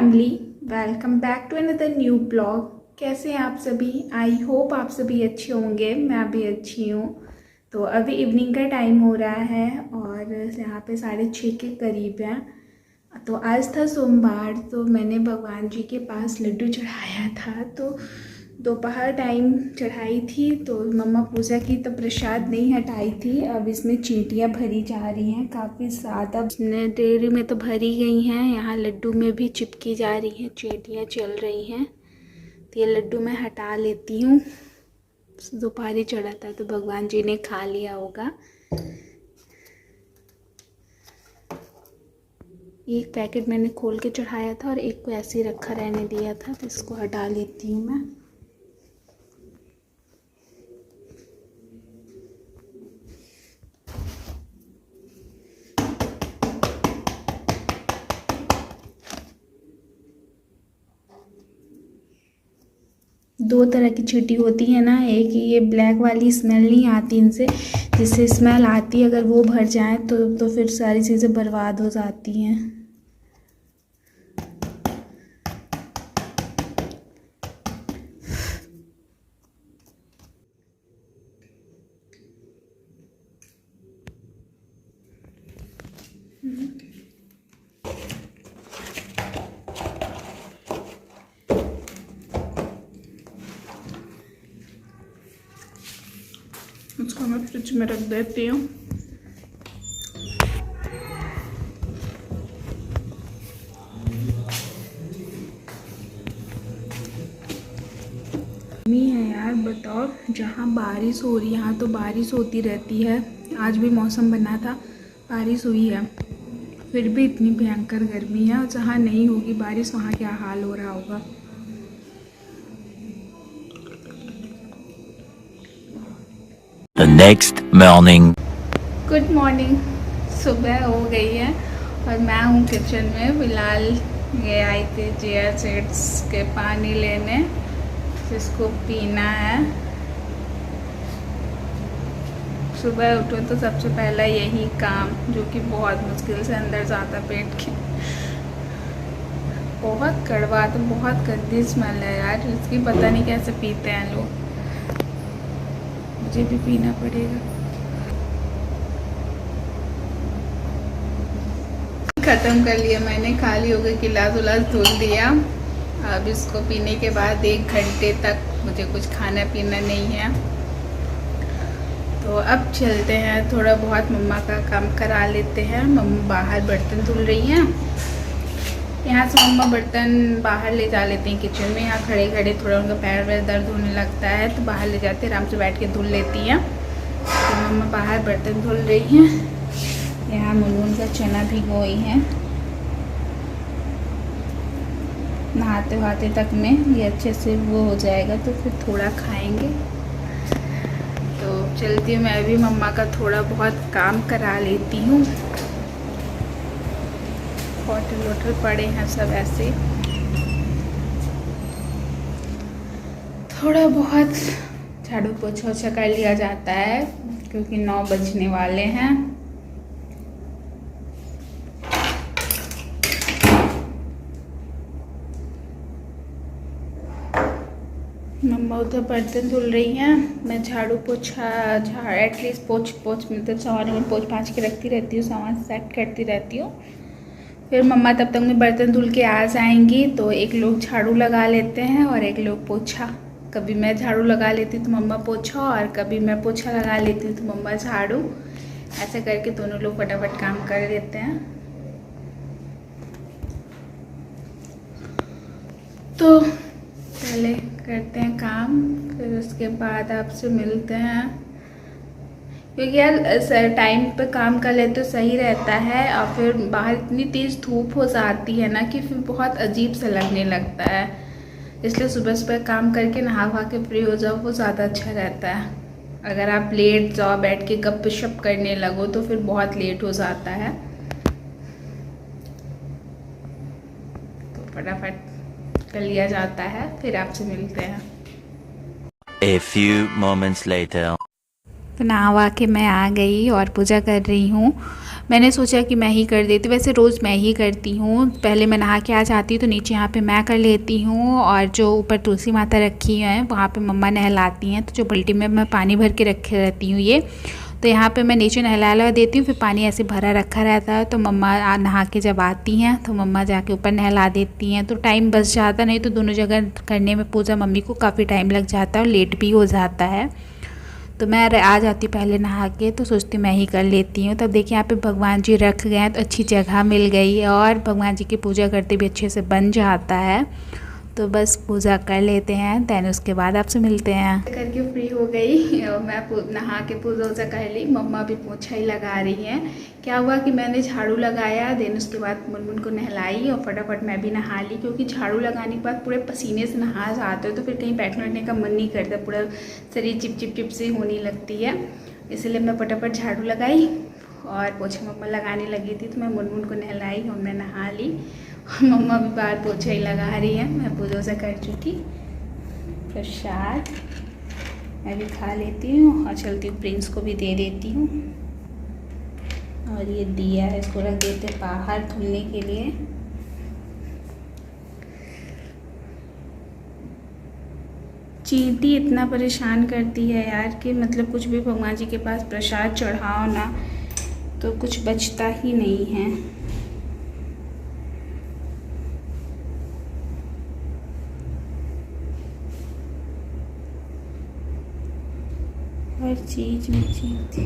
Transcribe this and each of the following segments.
Family, welcome back to another new blog. कैसे हैं आप सभी? आई होप आप सभी अच्छे होंगे। मैं भी अच्छी हूँ। तो अभी इवनिंग का टाइम हो रहा है और यहाँ पे 6:30 के करीब है। तो आज था सोमवार, तो मैंने भगवान जी के पास लड्डू चढ़ाया था। तो दोपहर टाइम चढ़ाई थी, तो मम्मा पूजा की तो प्रसाद नहीं हटाई थी। अब इसमें चींटियाँ भरी जा रही हैं काफ़ी ज़्यादा। इसने डेयरी में तो भरी गई हैं, यहाँ लड्डू में भी चिपकी जा रही हैं, चींटियाँ चल रही हैं। तो ये लड्डू मैं हटा लेती हूँ। दोपहर चढ़ा था तो भगवान जी ने खा लिया होगा। एक पैकेट मैंने खोल के चढ़ाया था और एक को ऐसे ही रखा रहने दिया था, तो इसको हटा लेती हूँ मैं। दो तरह की चींटी होती है ना, एक ये ब्लैक वाली स्मेल नहीं आती इनसे, जिससे स्मेल आती है अगर वो भर जाए तो फिर सारी चीज़ें बर्बाद हो जाती हैं। इसको मैं फ्रिज में रख देती हूँ। गर्मी है यार, बताओ। जहाँ बारिश हो रही है यहाँ तो बारिश होती रहती है। आज भी मौसम बना था, बारिश हुई है, फिर भी इतनी भयंकर गर्मी है। और जहाँ नहीं होगी बारिश वहाँ क्या हाल हो रहा होगा। The next morning. Good morning. सुबह हो गई है और मैं हूँ किचन में। फिलहाल ये आई थी चिया सीड्स के पानी लेने, जिसको पीना है। सुबह उठो तो सबसे पहला यही काम, जो कि बहुत मुश्किल से अंदर जाता पेट के। बहुत कड़वा, तो बहुत गंदी स्मेल है यार इसकी। पता नहीं कैसे पीते हैं लोग, मुझे भी पीना पड़ेगा। ख़त्म कर लिया मैंने, खाली हो गई, गिलास उलास धुल दिया। अब इसको पीने के बाद 1 घंटे तक मुझे कुछ खाना पीना नहीं है। तो अब चलते हैं, थोड़ा बहुत मम्मा का काम करा लेते हैं। मम्मा बाहर बर्तन धुल रही हैं। यहाँ से मम्मा बर्तन बाहर ले जा लेते हैं किचन में। यहाँ खड़े खड़े थोड़ा उनका पैर वैर दर्द होने लगता है, तो बाहर ले जाते हैं, आराम से बैठ के धुल लेती हैं। तो मम्मा बाहर बर्तन धुल रही हैं। यहाँ मुनमुन का चना भिगोई है। नहाते वहाते तक में ये अच्छे से वो हो जाएगा, तो फिर थोड़ा खाएंगे। तो चलती हूँ, मैं भी मम्मा का थोड़ा बहुत काम करा लेती हूँ। बॉटल वॉटल पड़े हैं सब ऐसे, थोड़ा बहुत झाड़ू पोछा ओछा कर लिया जाता है, क्योंकि 9 बजने वाले हैं। मम्मा उधर बर्तन धुल रही हैं, मैं झाड़ू पोछा एटलीस्ट पोछ मतलब सामान में पोछ पाछ के रखती रहती हूँ, सामान सेट करती रहती हूँ। फिर मम्मा तब तक में बर्तन धुल के आ जाएंगी, तो एक लोग झाड़ू लगा लेते हैं और एक लोग पोछा। कभी मैं झाड़ू लगा लेती तो मम्मा पोछा, और कभी मैं पोछा लगा लेती तो मम्मा झाड़ू। ऐसे करके दोनों लोग फटाफट काम कर लेते हैं। तो पहले करते हैं काम, फिर उसके बाद आपसे मिलते हैं। क्योंकि यार टाइम पे काम कर ले तो सही रहता है, और फिर बाहर इतनी तेज़ धूप हो जाती है ना कि फिर बहुत अजीब सा लगने लगता है। इसलिए सुबह सुबह काम करके नहा वहा के फ्री हो जाओ, वो ज़्यादा अच्छा रहता है। अगर आप लेट जाओ, बैठ के गप शप करने लगो, तो फिर बहुत लेट हो जाता है। तो फटाफट कर लिया जाता है, फिर आपसे मिलते हैं। A few moments later. तो नहा के मैं आ गई और पूजा कर रही हूँ। मैंने सोचा कि मैं ही कर देती, वैसे रोज़ मैं ही करती हूँ। पहले मैं नहा के आ जाती हूँ तो नीचे यहाँ पे मैं कर लेती हूँ, और जो ऊपर तुलसी माता रखी है वहाँ पे मम्मा नहलाती हैं। तो जो बाल्टी में मैं पानी भर के रखे रहती हूँ ये, तो यहाँ पे मैं नीचे नहला देती हूँ, फिर पानी ऐसे भरा रखा रहता है। तो मम्मा नहा के जब आती हैं तो मम्मा जाके ऊपर नहला देती हैं, तो टाइम बच जाता, नहीं तो दोनों जगह करने में पूजा मम्मी को काफ़ी टाइम लग जाता है और लेट भी हो जाता है। तो मैं आ जाती पहले नहा के, तो सोचती मैं ही कर लेती हूँ। तब देखिए यहाँ पे भगवान जी रख गए हैं, तो अच्छी जगह मिल गई है और भगवान जी की पूजा करते भी अच्छे से बन जाता है। तो बस पूजा कर लेते हैं, दैन उसके बाद आपसे मिलते हैं। करके फ्री हो गई और मैं नहा के पूजा वूजा कर ली। मम्मा भी पोछा ही लगा रही हैं। क्या हुआ कि मैंने झाड़ू लगाया, देन उसके बाद मुनमुन को नहलाई और फटाफट मैं भी नहा ली, क्योंकि झाड़ू लगाने के बाद पूरे पसीने से नहा जाते हो तो फिर कहीं बैठने का मन नहीं करता, पूरा शरीर चिप चिप चिप सी होने लगती है। इसलिए मैं फटाफट झाड़ू लगाई और पोछा मम्मा लगाने लगी थी, तो मैं मुनमुन को नहलाई और मैं नहा ली। मम्मा भी बाहर पोछा ही लगा रही है। मैं पूजा से कर चुकी। प्रसाद मैं भी खा लेती हूँ और चलती हूँ, प्रिंस को भी दे देती हूँ। और ये दिया है, इसको रख देते बाहर धुलने के लिए। चींटी इतना परेशान करती है यार कि मतलब कुछ भी भगवान जी के पास प्रसाद चढ़ाओ ना तो कुछ बचता ही नहीं है। हर चीज में चींटी।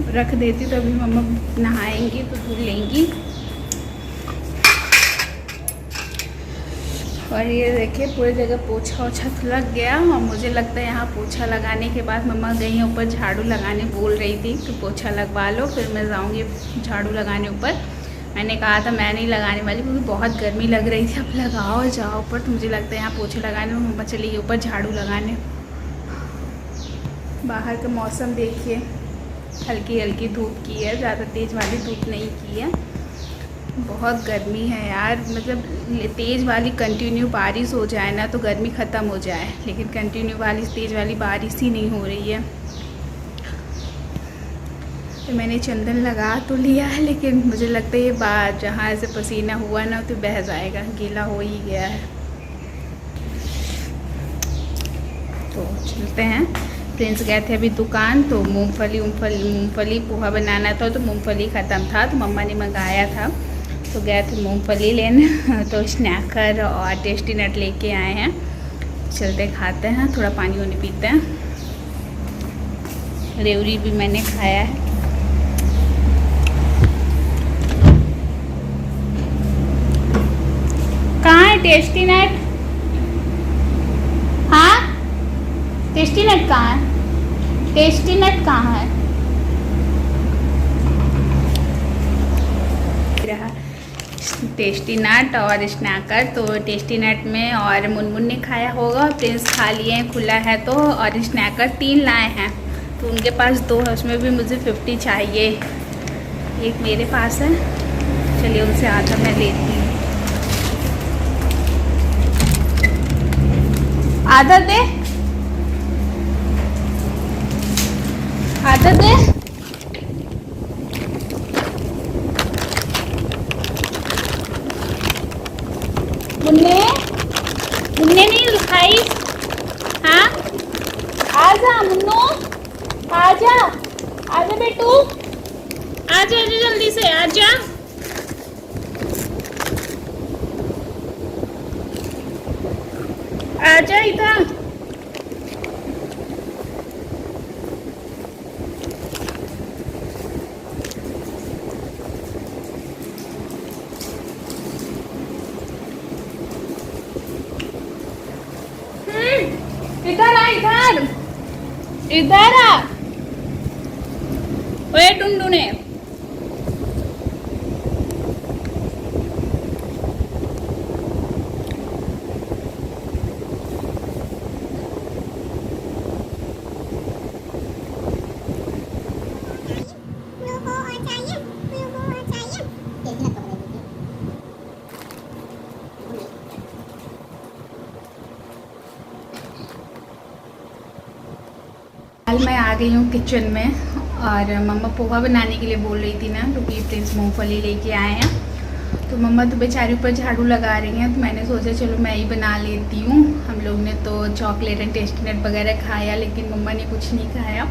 रख देती तो अभी मम्मा नहाएंगी तो धुल लेंगी। और ये देखिए पूरी जगह पोछा ओछा लग गया। और मुझे लगता है यहाँ पोछा लगाने के बाद मम्मा गई ऊपर झाड़ू लगाने, बोल रही थी कि पोछा लगवा लो फिर मैं जाऊँगी झाड़ू लगाने ऊपर। मैंने कहा था मैं नहीं लगाने वाली क्योंकि बहुत गर्मी लग रही थी। अब लगाओ जाओ ऊपर, तो मुझे लगता है यहाँ पोछे लगाने में मम्मा चली गई ऊपर झाड़ू लगाने। बाहर का मौसम देखिए, हल्की हल्की धूप की है, ज़्यादा तेज़ वाली धूप नहीं की है। बहुत गर्मी है यार, मतलब तेज़ वाली कंटिन्यू बारिश हो जाए ना तो गर्मी ख़त्म हो जाए, लेकिन कंटिन्यू वाली तेज़ वाली बारिश ही नहीं हो रही है। तो मैंने चंदन लगा तो लिया है, लेकिन मुझे लगता है ये बात जहाँ ऐसे पसीना हुआ ना तो बह जाएगा, गीला हो ही गया है। तो चलते हैं। प्रिंस गए थे अभी दुकान, तो मूंगफली पोहा बनाना था, तो मूंगफली ख़त्म था तो मम्मा ने मंगाया था, तो गए थे मूंगफली लेने। तो स्नैकर और टेस्टी नट लेके आए हैं। चलते खाते हैं, थोड़ा पानी वानी पीते हैं। रेवड़ी भी मैंने खाया है। कहाँ है टेस्टी नट? हाँ, टेस्टी नट कहाँ है? टेस्टी नट कहाँ है? रहा टेस्टी नट और स्नैकर। तो टेस्टी नट में और मुनमुन ने खाया होगा और प्रिंस खा लिए हैं, खुला है तो। और स्नैकर 3 लाए हैं तो उनके पास 2 है, उसमें भी मुझे 50 चाहिए। एक मेरे पास है, चलिए उनसे आधा मैं लेती हूँ। आधा दे, आधा दे। मुन्ने, मुन्ने नहीं खाई? हाँ, आजा मुन्नो, आजा, आजा बेटू, आजा आजा जल्दी से आजा। आजा इधर। इधर आ, इधर इधर आ। ओए टुनटुने, गई हूँ किचन में और मम्मा पोहा बनाने के लिए बोल रही थी ना, क्योंकि प्रिंस मूंगफली लेके आए हैं। तो मम्मा तो बेचारी ऊपर झाड़ू लगा रही हैं, तो मैंने सोचा चलो मैं ही बना लेती हूँ। हम लोग ने तो चॉकलेट एंड टेस्टी नट वगैरह खाया, लेकिन मम्मा ने कुछ नहीं खाया।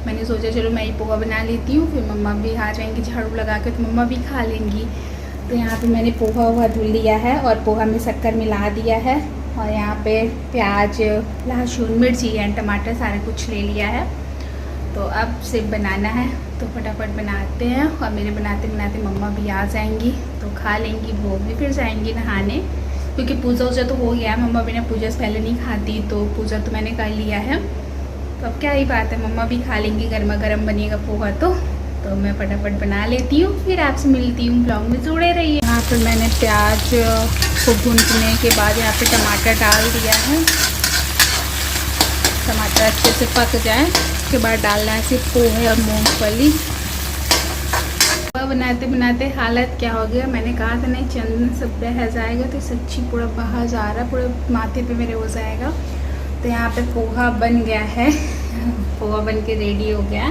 मैंने सोचा चलो मैं ही पोहा बना लेती हूँ, फिर मम्मा भी आ जाएंगी झाड़ू लगा के, तो मम्मा भी खा लेंगी। तो यहाँ पे मैंने पोहा धुल लिया है और पोहा में शक्कर मिला दिया है, और यहाँ पे प्याज, लहसुन, मिर्ची एंड टमाटर सारा कुछ ले लिया है। तो अब सिर्फ बनाना है, तो फटाफट बनाते हैं। और मेरे बनाते बनाते मम्मा भी आ जाएंगी, तो खा लेंगी, वो भी फिर जाएंगी नहाने, क्योंकि पूजा वूजा तो हो गया है। मम्मा बिना पूजा से पहले नहीं खाती, तो पूजा तो मैंने कर लिया है। तो अब क्या ही बात है, मम्मा भी खा लेंगी, गर्मा गर्म बनेगा पोहा। तो मैं फटाफट बना लेती हूँ, फिर आपसे मिलती हूँ, ब्लॉग में जुड़े रहिए। यहाँ पर मैंने प्याज को भूनने के बाद यहाँ पे टमाटर डाल दिया है। टमाटर अच्छे से पक जाए, उसके बाद डालना है सिर्फ पोहे और मूंगफली। पोहा बनाते बनाते हालत क्या हो गया, मैंने कहा था नहीं चंदन सब बह जाएगा, तो सच्ची पूरा बाहर जा रहा, पूरे माथे पे मेरे हो जाएगा। तो यहाँ पे पोहा बन गया है, पोहा बन के रेडी हो गया।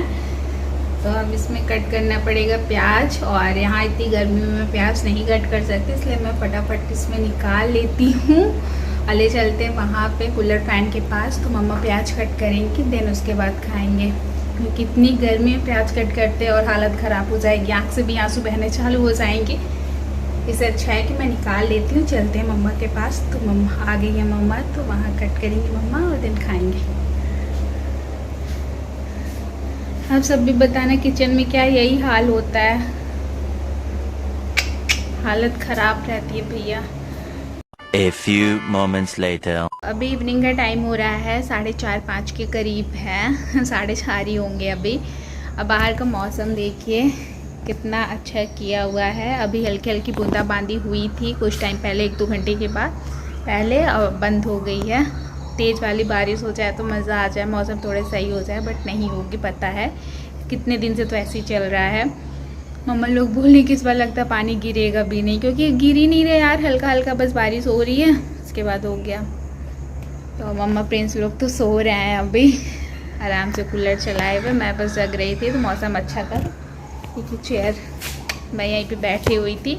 तो अब इसमें कट करना पड़ेगा प्याज, और यहाँ इतनी गर्मी में मैं प्याज नहीं कट कर सकती, इसलिए मैं फटाफट इसमें निकाल लेती हूँ। और ले चलते हैं वहाँ पे कूलर फैन के पास, तो मम्मा प्याज कट करेंगी, देन उसके बाद खाएंगे। क्योंकि इतनी गर्मी में प्याज कट करते और हालत ख़राब हो जाएगी, आँख से भी आंसू बहने चालू हो जाएंगे। इससे अच्छा है कि मैं निकाल लेती हूँ। चलते हैं मम्मा के पास, तो मम्मा आ गई है मम्मा, तो वहाँ कट करेंगी मम्मा और दिन खाएंगे। आप सब भी बताना किचन में क्या यही हाल होता है, हालत ख़राब रहती है भैया। A few moments later. अभी इवनिंग का टाइम हो रहा है, 4:30-5 के करीब है, 4:30 ही होंगे अभी। अब बाहर का मौसम देखिए कितना अच्छा किया हुआ है। अभी हल्की हल्की बूंदाबांदी हुई थी कुछ टाइम पहले, 1-2 घंटे के बाद पहले, अब बंद हो गई है। तेज़ वाली बारिश हो जाए तो मज़ा आ जाए, मौसम थोड़े सही हो जाए, बट नहीं होगी, पता है कितने दिन से तो ऐसे ही चल रहा है। मम्मा लोग बोले कि इस बार लगता है पानी गिरेगा भी नहीं, क्योंकि गिर ही नहीं रहे यार, हल्का हल्का बस बारिश हो रही है, उसके बाद हो गया। तो मम्मा प्रिंस लोग तो सो रहे हैं अभी आराम से कूलर चलाए हुए, मैं बस जग रही थी। तो मौसम अच्छा था, क्योंकि चेयर मैं यहीं पे बैठी हुई थी।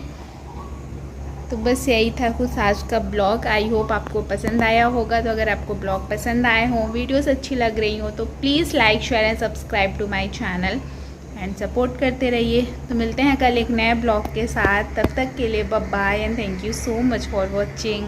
तो बस यही था कुछ आज का ब्लॉग। आई होप आपको पसंद आया होगा। तो अगर आपको ब्लॉग पसंद आए हों, वीडियोस अच्छी लग रही हो, तो please like, share and subscribe to my channel and support करते रहिए। तो मिलते हैं कल एक नए ब्लॉग के साथ, तब तक के लिए bye bye and thank you so much for watching.